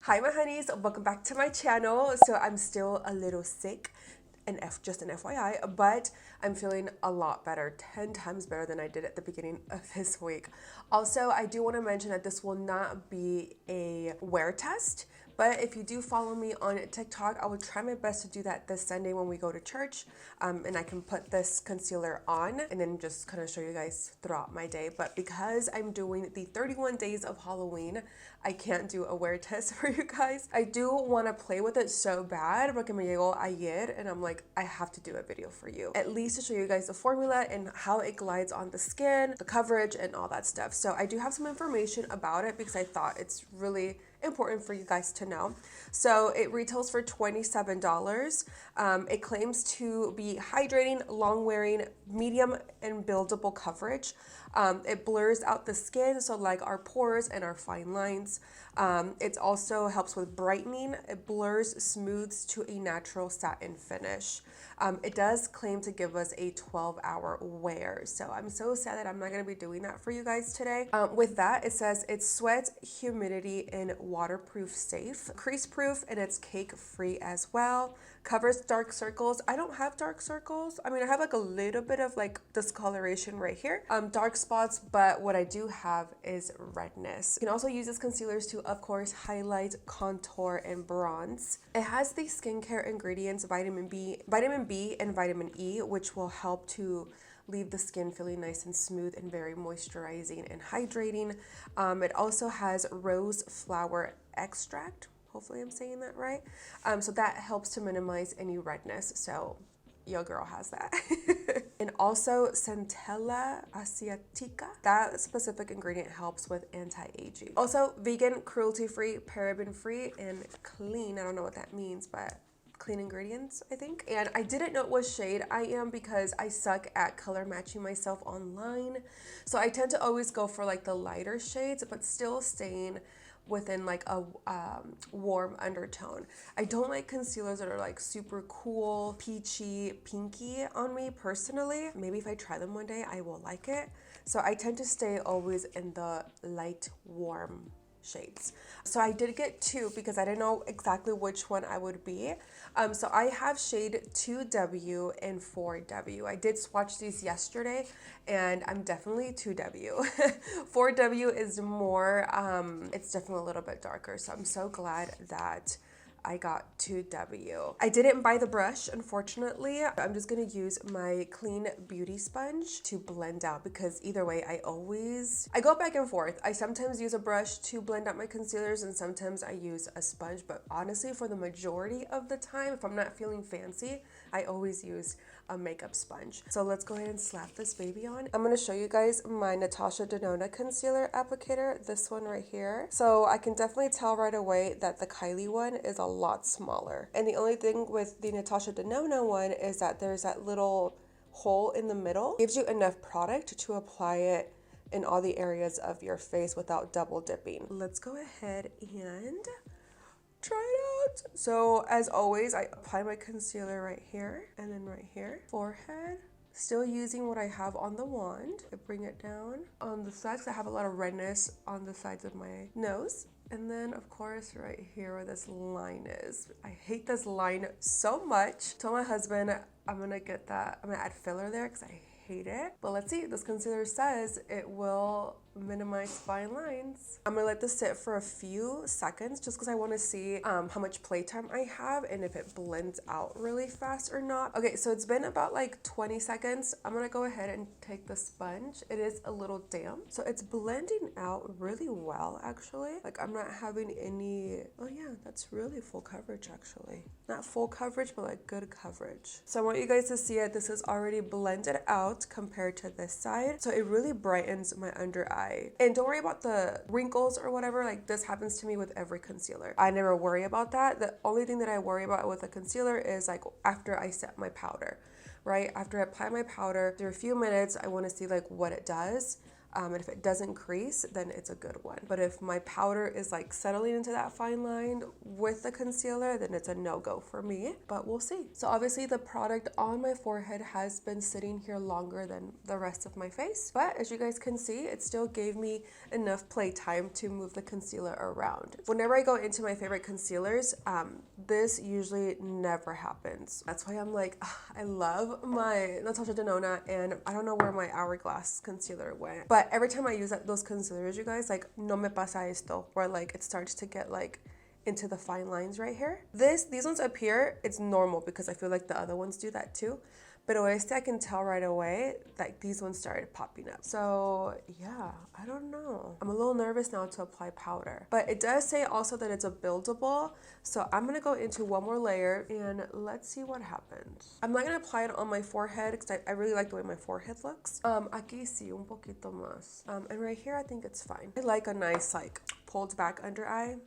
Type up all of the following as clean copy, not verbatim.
Hi my honeys, welcome back to my channel. So I'm still a little sick, and just an FYI, but I'm feeling a lot better, 10 times better than I did at the beginning of this week. Also, I do want to mention that this will not be a wear test, but if you do follow me on TikTok, I will try my best to do that this Sunday when we go to church, and I can put this concealer on and then just kind of show you guys throughout my day. But because I'm doing the 31 days of Halloween, I can't do a wear test for you guys. I do want to play with it so bad porque me llegó ayer and I'm like, I have to do a video for you, at least to show you guys the formula and how it glides on the skin, the coverage and all that stuff. So I do have some information about it because I thought it's really important for you guys to know. So it retails for $27. It claims to be hydrating, long wearing, medium and buildable coverage. It blurs out the skin, so like our pores and our fine lines. It also helps with brightening. It blurs, smooths to a natural satin finish. It does claim to give us a 12-hour wear. So I'm so sad that I'm not going to be doing that for you guys today. With that, it says it's sweat, humidity, and waterproof safe, crease proof, and it's cake free as well. Covers dark circles. I don't have dark circles. I mean, I have like a little bit of like discoloration right here, dark spots, but what I do have is redness. You can also use this concealers to, of course, highlight, contour, and bronze. It has the skincare ingredients, vitamin B, and vitamin E, which will help to leave the skin feeling nice and smooth and very moisturizing and hydrating. It also has rose flower extract. Hopefully I'm saying that right. So that helps to minimize any redness. So your girl has that. And also Centella asiatica. That specific ingredient helps with anti-aging. Also vegan, cruelty-free, paraben-free, and clean. I don't know what that means, but clean ingredients, I think. And I didn't know what shade I am because I suck at color matching myself online. So I tend to always go for like the lighter shades, but still staying within like a warm undertone. I don't like concealers that are like super cool, peachy, pinky on me personally. Maybe if I try them one day, I will like it. So I tend to stay always in the light, warm shades. So I did get two because I didn't know exactly which one I would be. So I have shade 2W and 4W. I did swatch these yesterday and I'm definitely 2W. 4W is more, it's definitely a little bit darker. So I'm so glad that I got 2W. I didn't buy the brush, unfortunately. I'm just gonna use my clean beauty sponge to blend out because either way, I go back and forth. I sometimes use a brush to blend out my concealers and sometimes I use a sponge, but honestly, for the majority of the time, if I'm not feeling fancy, I always use a makeup sponge. So let's go ahead and slap this baby on. I'm gonna show you guys my Natasha Denona concealer applicator, this one right here. So I can definitely tell right away that the Kylie one is a lot smaller. And the only thing with the Natasha Denona one is that there's that little hole in the middle. It gives you enough product to apply it in all the areas of your face without double dipping. Let's go ahead and try it out. So as always, I apply my concealer right here and then right here, forehead. Still using what I have on the wand. I bring it down on the sides. I have a lot of redness on the sides of my nose. And then of course right here where this line is. I hate this line so much. Told my husband I'm gonna add filler there because I hate it. But let's see, this concealer says it will minimize fine lines. I'm gonna let this sit for a few seconds just because I want to see how much playtime I have and if it blends out really fast or not. Okay, so it's been about like 20 seconds. I'm gonna go ahead and take the sponge. It is a little damp, so it's blending out really well actually. Like I'm not having any, oh yeah, that's really full coverage actually. Not full coverage, but like good coverage. So I want you guys to see it. This is already blended out compared to this side. So it really brightens my under eye. And don't worry about the wrinkles or whatever. Like this happens to me with every concealer. I never worry about that. The only thing that I worry about with a concealer is like after I set my powder, right? After I apply my powder, after a few minutes, I want to see like what it does. And if it doesn't crease, then it's a good one. But if my powder is like settling into that fine line with the concealer, then it's a no-go for me, but we'll see. So obviously the product on my forehead has been sitting here longer than the rest of my face, but as you guys can see, it still gave me enough play time to move the concealer around. Whenever I go into my favorite concealers, this usually never happens. That's why I'm like, I love my Natasha Denona, and I don't know where my Hourglass concealer went, but every time I use those concealers, you guys, like, no me pasa esto, where like it starts to get like into the fine lines right here. These ones up here, it's normal because I feel like the other ones do that too. But I can tell right away that these ones started popping up. So yeah, I don't know. I'm a little nervous now to apply powder. But it does say also that it's a buildable. So I'm gonna go into one more layer and let's see what happens. I'm not gonna apply it on my forehead because I really like the way my forehead looks. Aquí sí, un poquito más. And right here, I think it's fine. I like a nice like pulled back under eye.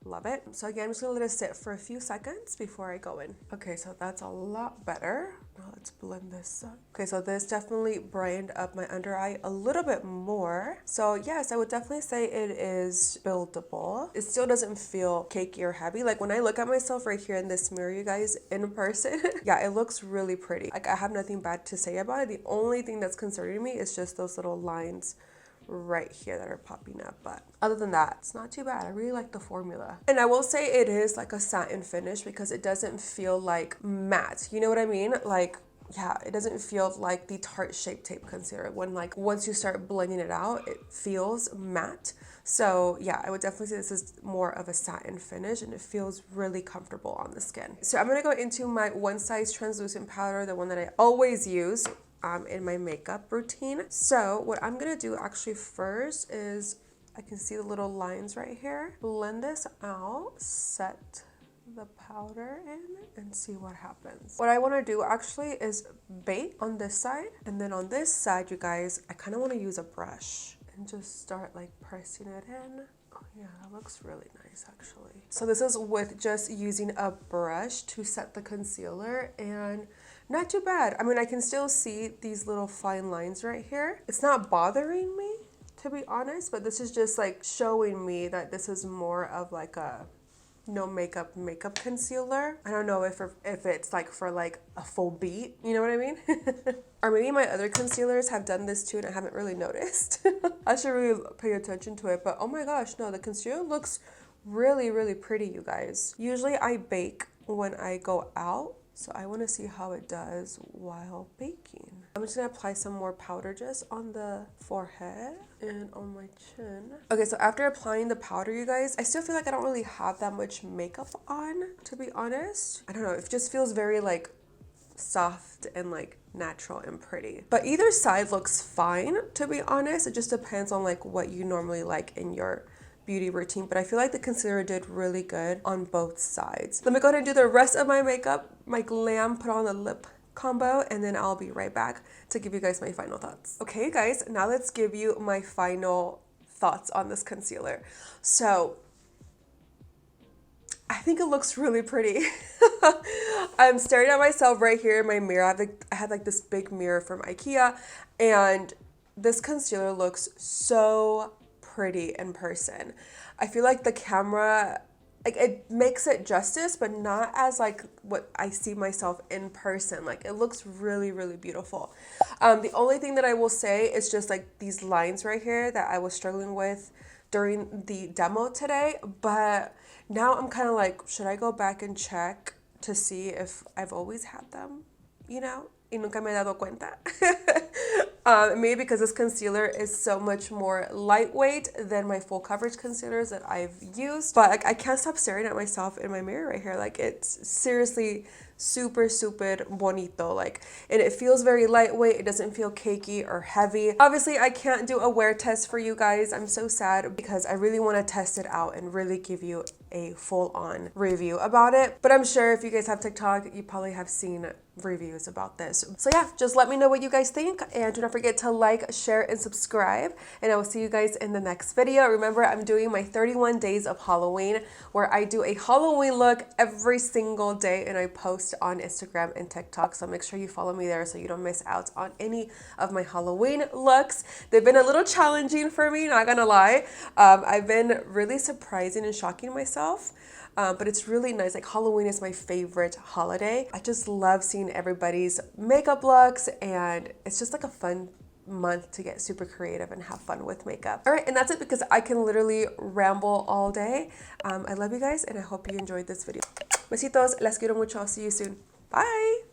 Love it. So again, I'm just gonna let it sit for a few seconds before I go in. Okay, so that's a lot better. Now let's blend this up. Okay, so this definitely brightened up my under eye a little bit more. So yes, I would definitely say it is buildable. It still doesn't feel cakey or heavy. Like when I look at myself right here in this mirror, you guys, in person, yeah, it looks really pretty. Like I have nothing bad to say about it. The only thing that's concerning me is just those little lines right here that are popping up, but other than that, it's not too bad. I really like the formula, and I will say it is like a satin finish because it doesn't feel like matte, you know what I mean? Like, yeah, it doesn't feel like the Tarte Shape Tape concealer when like once you start blending it out, it feels matte. So yeah, I would definitely say this is more of a satin finish and it feels really comfortable on the skin. So I'm gonna go into my One Size translucent powder, the one that I always use in my makeup routine. So what I'm gonna do actually first is, I can see the little lines right here. Blend this out, set the powder in, and see what happens. What I wanna do actually is bake on this side, and then on this side, you guys, I kinda wanna use a brush and just start like pressing it in. Oh yeah, that looks really nice actually. So this is with just using a brush to set the concealer, and not too bad. I mean, I can still see these little fine lines right here. It's not bothering me, to be honest, but this is just like showing me that this is more of like a no makeup concealer. I don't know if it's like for like a full beat, you know what I mean? Or maybe my other concealers have done this too and I haven't really noticed. I should really pay attention to it, but oh my gosh, no, the concealer looks really, really pretty, you guys. Usually I bake when I go out, so I want to see how it does while baking. I'm just gonna apply some more powder just on the forehead and on my chin. Okay, so after applying the powder, you guys, I still feel like I don't really have that much makeup on, to be honest. I don't know, it just feels very like soft and like natural and pretty. But either side looks fine, to be honest. It just depends on like what you normally like in your beauty routine, but I feel like the concealer did really good on both sides. Let me go ahead and do the rest of my makeup, my glam put on the lip combo, and then I'll be right back to give you guys my final thoughts. Okay guys, now let's give you my final thoughts on this concealer. So I think it looks really pretty. I'm staring at myself right here in my mirror. I had like this big mirror from IKEA, and this concealer looks so pretty in person. I feel like the camera, like it makes it justice, but not as like what I see myself in person. Like it looks really, really beautiful. The only thing that I will say is just like these lines right here that I was struggling with during the demo today, but now I'm kind of like, should I go back and check to see if I've always had them, you know? Y nunca me he dado cuenta. Maybe because this concealer is so much more lightweight than my full coverage concealers that I've used. But I can't stop staring at myself in my mirror right here. Like it's seriously super, super bonito. Like, and it feels very lightweight. It doesn't feel cakey or heavy. Obviously, I can't do a wear test for you guys. I'm so sad because I really want to test it out and really give you a full-on review about it. But I'm sure if you guys have TikTok, you probably have seen reviews about this. So yeah, just let me know what you guys think, and do not forget to like, share, and subscribe. And I will see you guys in the next video. Remember, I'm doing my 31 days of Halloween where I do a Halloween look every single day and I post on Instagram and TikTok. So make sure you follow me there so you don't miss out on any of my Halloween looks. They've been a little challenging for me, not gonna lie. I've been really surprising and shocking myself. But it's really nice. Like, Halloween is my favorite holiday. I just love seeing everybody's makeup looks, and it's just like a fun month to get super creative and have fun with makeup. All right, and that's it because I can literally ramble all day. I love you guys, and I hope you enjoyed this video. Besitos, las quiero mucho. I'll see you soon. Bye.